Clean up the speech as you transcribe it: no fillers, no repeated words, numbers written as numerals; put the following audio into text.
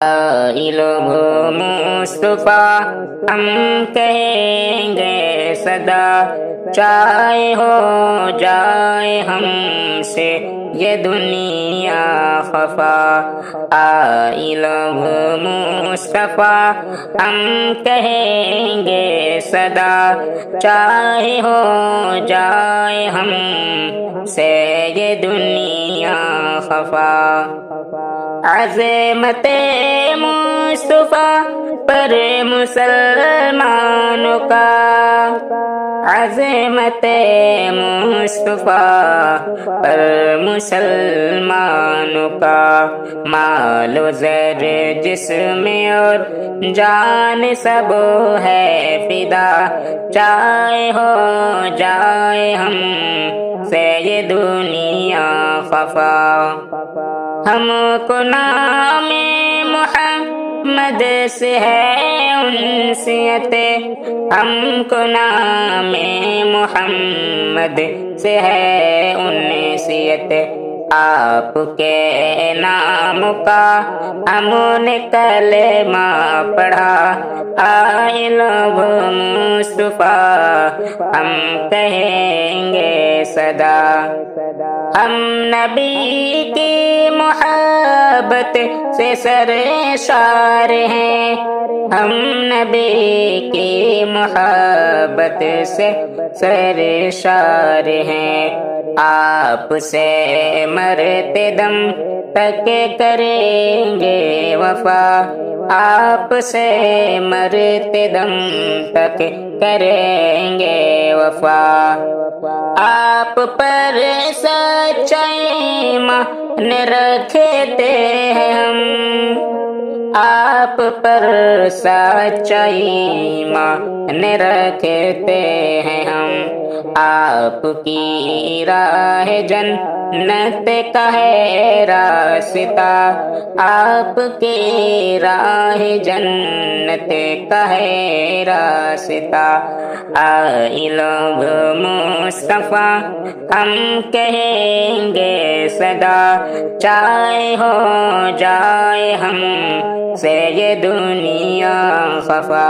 لوگ مصطفیٰ ہم کہیں گے صدا، چاہے ہو جائے ہم سے یہ دنیا خفا۔ آئی لوگ مصطفیٰ ہم کہیں گے صدا، چاہے ہو جائے ہم سے یہ دنیا خفا۔ عظمت مصطفیٰ پر مسلمانوں کا، عظمت مصطفیٰ پر مسلمانوں کا، مال و زر جسم اور جان سب ہے فدا، چاہے ہو جائے ہم سے یہ دنیا خفا۔ ہم کو نام محمد سے ہے انسیت، ہم کو نام محمد سے ہے انسیت، آپ کے نام کا ہم نے کلمہ پڑھا۔ آئے لوگ مصطفیٰ ہم کہیں گے صدا، ہم نبی کی محبت سے سرشار ہیں، ہم نبی کی محبت سے سرشار ہیں، آپ سے مرتے دم تک کریں گے وفا، آپ سے مرتے دم تک کریں گے وفا۔ آپ پر سچائی ایمان رکھتے ہیں ہم، آپ پر سچائی ایمان رکھتے ہیں ہم، آپ کی راہ جنت کا ہے راستہ، آپ کی راہ جنت کا ہے راستہ۔ آئی لوگ مصطفیٰ ہم کہیں گے صدا، چاہے ہو جائے ہم سے یہ دنیا خفا۔